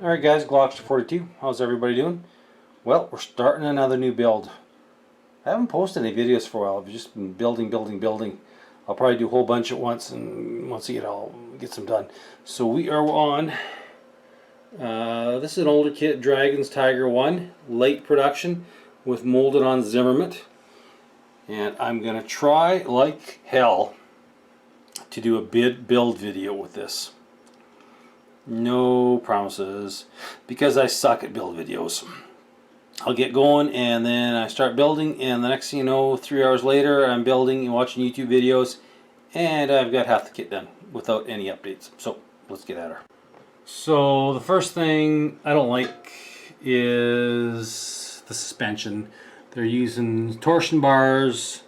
Alright guys, Glockster42, how's everybody doing? Well, we're starting another new build. I haven't posted any videos for a while. I've just been building. I'll probably do a whole bunch at once, and once I get some done. So we are on, this is an older kit, Dragon's Tiger 1, late production, with molded on Zimmerit. And I'm going to try like hell to do a build video with this. No promises, because I suck at build videos. I'll get going and then I start building, and the next thing you know, 3 hours later I'm building and watching YouTube videos, and I've got half the kit done without any updates. So let's get at her. So the first thing I don't like is the suspension. They're using torsion bars.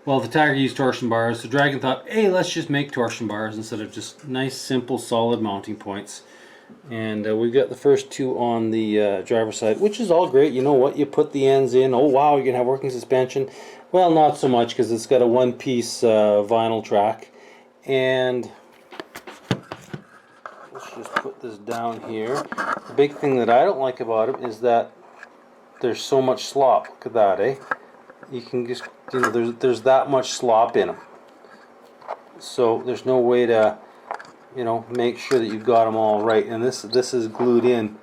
Well, the Tiger used torsion bars. The Dragon thought, hey, let's just make torsion bars instead of just nice, simple, solid mounting points. And we've got the first two on the driver's side, which is all great. You know what? You put the ends in. Oh, wow, you're going to have working suspension. Well, not so much, because it's got a one-piece vinyl track. And let's just put this down here. The big thing that I don't like about it is that there's so much slop. Look at that, eh? You can just, you know, there's that much slop in them. So there's no way to, you know, make sure that you've got them all right. And this is glued in.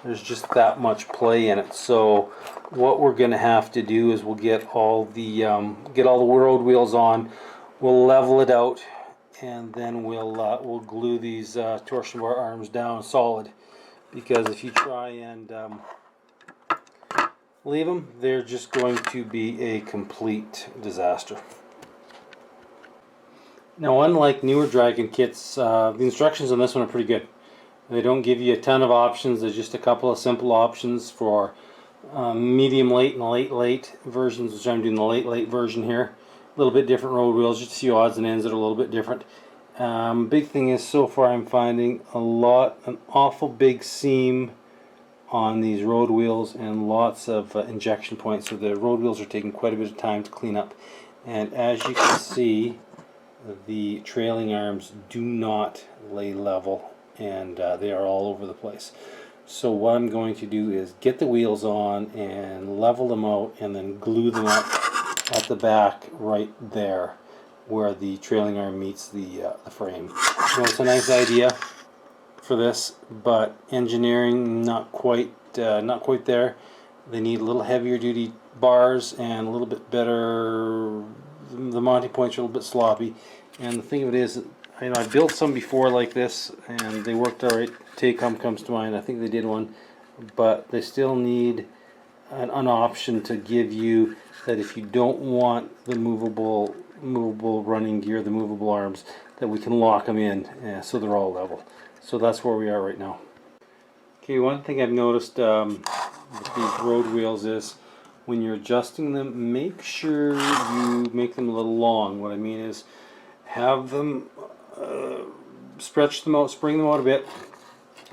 There's just that much play in it. So what we're going to have to do is we'll get all the road wheels on. We'll level it out, and then we'll glue these torsion bar arms down solid. Because if you try and leave them, they're just going to be a complete disaster. Now, unlike newer Dragon kits, the instructions on this one are pretty good. They don't give you a ton of options. There's just a couple of simple options for medium late and late versions, which I'm doing the late version here. A little bit different road wheels, just a few odds and ends that are a little bit different. Big thing is, so far I'm finding an awful big seam on these road wheels and lots of injection points, so the road wheels are taking quite a bit of time to clean up. And as you can see, the trailing arms do not lay level, and they are all over the place. So what I'm going to do is get the wheels on and level them out, and then glue them up at the back right there where the trailing arm meets the frame. So it's a nice idea for this, but engineering not quite there. They need a little heavier duty bars and a little bit better. The mounting points are a little bit sloppy, and the thing of it is, I built some before like this and they worked alright. Taycom comes to mind. I think they did one, but they still need an option to give you that if you don't want the movable running gear, the movable arms, that we can lock them in so they're all level. So that's where we are right now. Okay, one thing I've noticed with these road wheels is when you're adjusting them, make sure you make them a little long. What I mean is, have them stretch them out, spring them out a bit,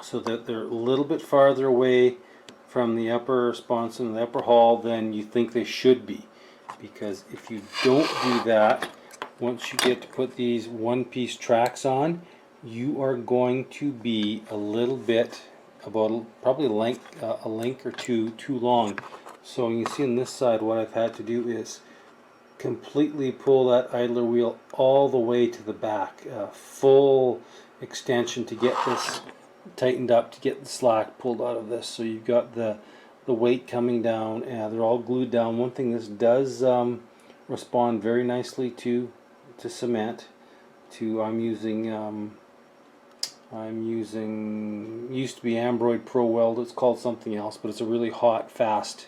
so that they're a little bit farther away from the upper sponson, the upper hull, than you think they should be. Because if you don't do that, once you get to put these one-piece tracks on, you are going to be a little bit, probably a length or two too long. So you can see on this side, what I've had to do is completely pull that idler wheel all the way to the back, full extension, to get this tightened up, to get the slack pulled out of this. So you've got the weight coming down, and they're all glued down. One thing, this does respond very nicely to cement. I'm using used to be Ambroid Pro Weld. It's called something else, but it's a really hot, fast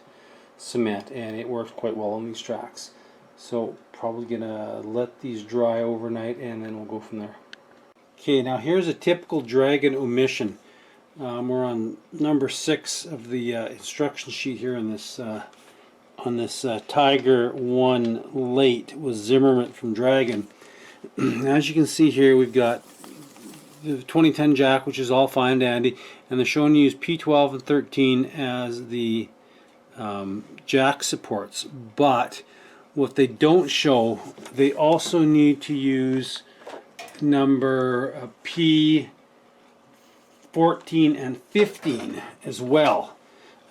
cement, and it works quite well on these tracks. So probably gonna let these dry overnight, and then we'll go from there. Okay, now here's a typical Dragon omission. We're on number 6 of the instruction sheet here on this Tiger 1 late with Zimmerit from Dragon. As you can see here, we've got the 2010 jack, which is all fine and dandy, and they're showing you use P12 and 13 as the jack supports. But what they don't show, they also need to use number 14 and 15 as well.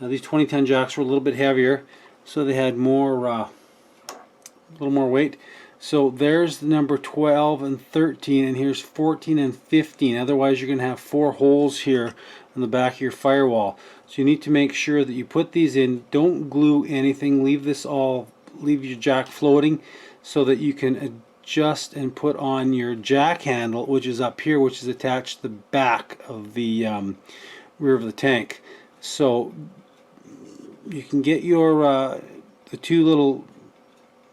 Now these 20-ton jacks were a little bit heavier, so they had more, a little more weight. So there's the number 12 and 13, and here's 14 and 15. Otherwise, you're going to have 4 holes here on the back of your firewall. So you need to make sure that you put these in. Don't glue anything. Leave your jack floating so that you can adjust and put on your jack handle, which is up here, which is attached to the back of the rear of the tank. So you can get your the 2 little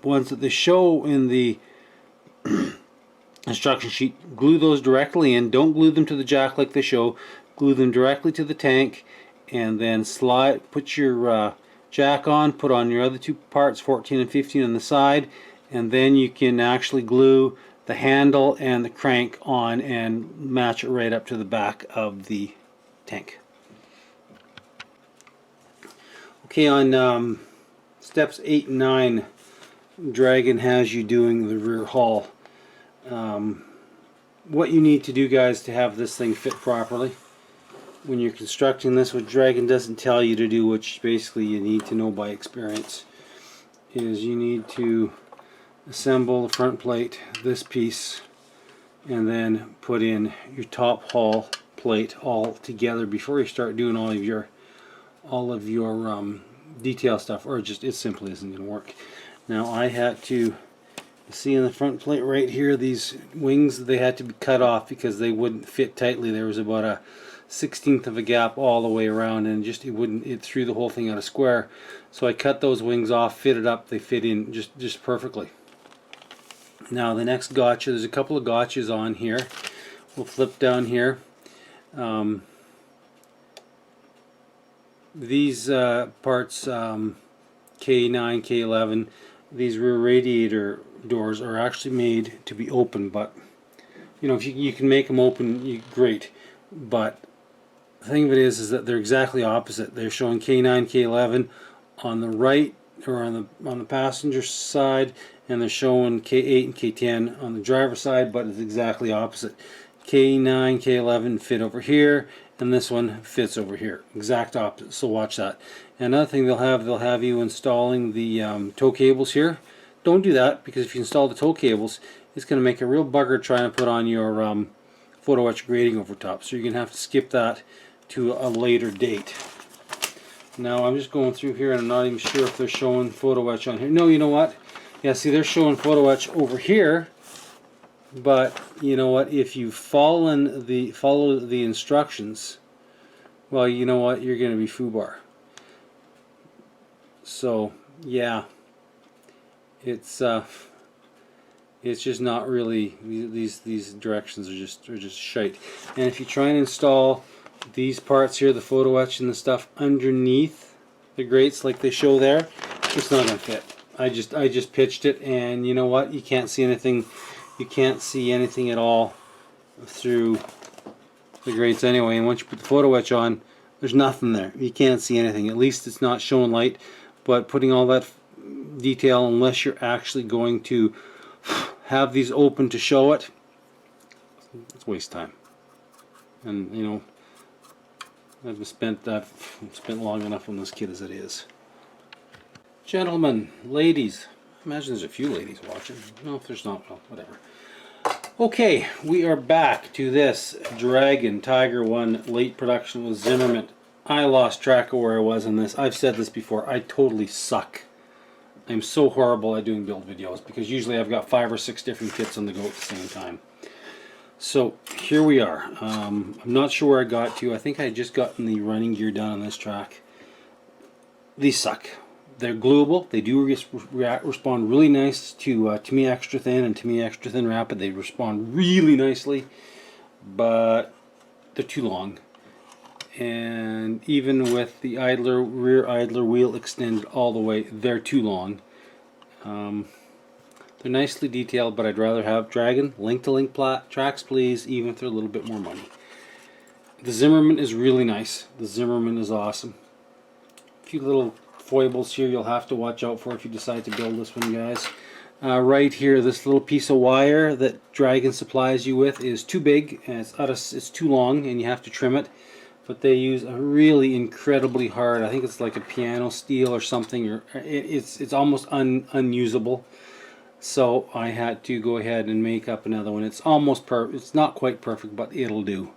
ones that they show in the instruction sheet, glue those directly in. Don't glue them to the jack like they show. Glue them directly to the tank, and then put your jack on, put on your other 2 parts, 14 and 15 on the side, and then you can actually glue the handle and the crank on and match it right up to the back of the tank. Okay, on steps 8 and 9, Dragon has you doing the rear hull. What you need to do, guys, to have this thing fit properly when you're constructing this, what Dragon doesn't tell you to do, which basically you need to know by experience, is you need to assemble the front plate, this piece, and then put in your top hull plate all together before you start doing all of your detail stuff, or it simply isn't going to work. Now I had to see in the front plate right here, these wings, they had to be cut off because they wouldn't fit tightly. There was about a 1/16 of a gap all the way around, and it threw the whole thing out of square. So I cut those wings off, fitted up, they fit in just perfectly. Now the next gotcha, there's a couple of gotchas on here. We'll flip down here. These parts, K9, K11, these rear radiator doors are actually made to be open, but you know, if you can make them open, great. But the thing of it is that they're exactly opposite. They're showing K9, K11 on the right, or on the passenger side, and they're showing K8 and K10 on the driver's side, but it's exactly opposite. K9, K11 fit over here, and this one fits over here. Exact opposite. So watch that. Another thing they'll have you installing the tow cables here. Don't do that, because if you install the tow cables, it's going to make a real bugger trying to put on your photo etch grading over top. So you're going to have to skip that to a later date. Now I'm just going through here, and I'm not even sure if they're showing photo etch on here. No, you know what? Yeah, see, they're showing photo etch over here. But you know what? If you follow the instructions, well, you know what? You're going to be foobar. So yeah, it's just not really, these directions are just shite. And if you try and install these parts here, the photo etch and the stuff underneath the grates like they show there, it's not going to fit. I just pitched it, and you know what? You can't see anything. You can't see anything at all through the grates anyway. And once you put the photo etch on, there's nothing there. You can't see anything. At least it's not showing light. But putting all that detail, unless you're actually going to have these open to show it, it's waste time. And you know, I've spent long enough on this kit as it is. Gentlemen, ladies, I imagine there's a few ladies watching. No, if there's not, well, whatever. Okay, we are back to this Dragon Tiger 1 late production with Zimmerit. I lost track of where I was in this. I've said this before, I totally suck. I'm so horrible at doing build videos, because usually I've got 5 or 6 different kits on the go at the same time. So here we are. I'm not sure where I got to. I think I had just gotten the running gear done on this track. These suck. They're gluable. They do respond really nice to me extra thin and to me extra thin rapid. They respond really nicely, but they're too long. And even with the rear idler wheel extended all the way, they're too long. They're nicely detailed, but I'd rather have Dragon link-to-link tracks, please, even if they're a little bit more money. The Zimmerit is really nice. The Zimmerit is awesome. A few little foibles here you'll have to watch out for if you decide to build this one, guys. Right here, this little piece of wire that Dragon supplies you with is too big, and it's too long, and you have to trim it. But they use a really incredibly hard, I think it's like a piano steel or something, or it's almost unusable. So I had to go ahead and make up another one. It's almost perfect. It's not quite perfect, but it'll do.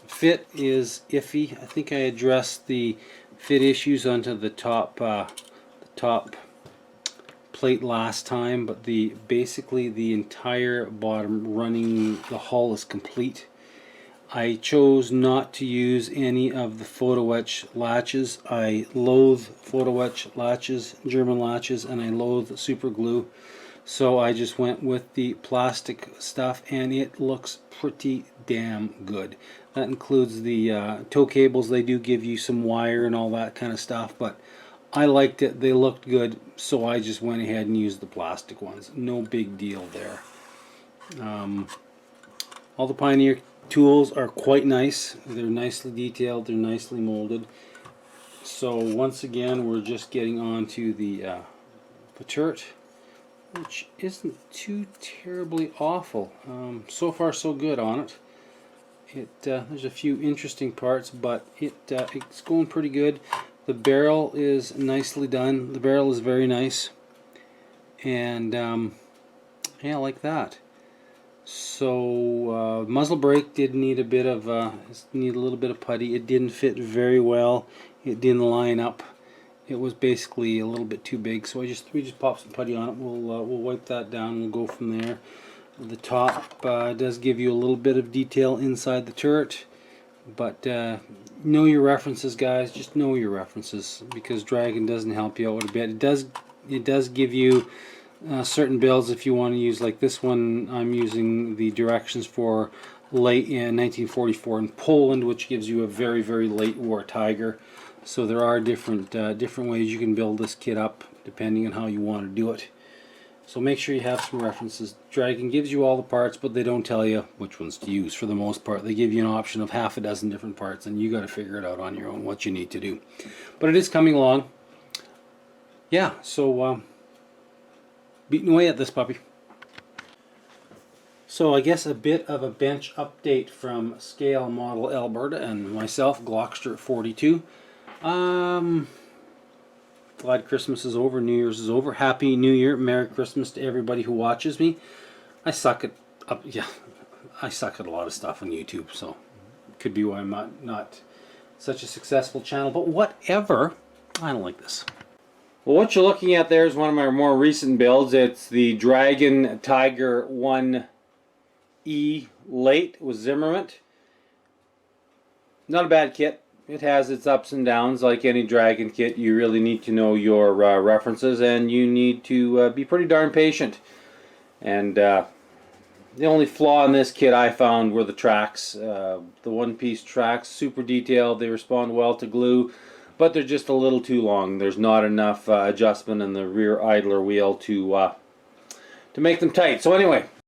Fit is iffy. I think I addressed the fit issues onto the top plate last time, but basically the entire bottom running, the hull is complete. I chose not to use any of the photo etch latches. I loathe photo etch latches, German latches, and I loathe super glue. So I just went with the plastic stuff, and it looks pretty damn good. That includes the tow cables. They do give you some wire and all that kind of stuff, but I liked it. They looked good, so I just went ahead and used the plastic ones. No big deal there. All the Pioneer tools are quite nice. They're nicely detailed. They're nicely molded. So once again, we're just getting on to the turret, which isn't too terribly awful. So far, so good on it. There's a few interesting parts, but it's going pretty good. The barrel is nicely done. The barrel is very nice, and yeah, like that. So muzzle brake did need a little bit of putty. It didn't fit very well. It didn't line up. It was basically a little bit too big, so we just popped some putty on it. We'll wipe that down. We'll go from there. The top does give you a little bit of detail inside the turret, but know your references, guys. Just know your references, because Dragon doesn't help you out a bit. It does give you certain builds if you want to use, like this one. I'm using the directions for late in 1944 in Poland, which gives you a very, very late war Tiger. So there are different ways you can build this kit up depending on how you want to do it. So make sure you have some references. Dragon gives you all the parts, but they don't tell you which ones to use for the most part. They give you an option of half a dozen different parts, and you got to figure it out on your own what you need to do. But it is coming along. Yeah, so beating away at this puppy. So I guess a bit of a bench update from Scale Model Alberta and myself, Glockster 42. Glad Christmas is over, New Year's is over. Happy New Year, Merry Christmas to everybody who watches me. I suck at a lot of stuff on YouTube, so it could be why I'm not such a successful channel, but whatever. I don't like this. Well, what you're looking at there is one of my more recent builds. It's the Dragon Tiger 1E Late with Zimmerit. Not a bad kit. It has its ups and downs. Like any Dragon kit, you really need to know your references, and you need to be pretty darn patient. And the only flaw in this kit I found were the tracks. The one-piece tracks, super detailed. They respond well to glue, but they're just a little too long. There's not enough adjustment in the rear idler wheel to make them tight. So anyway,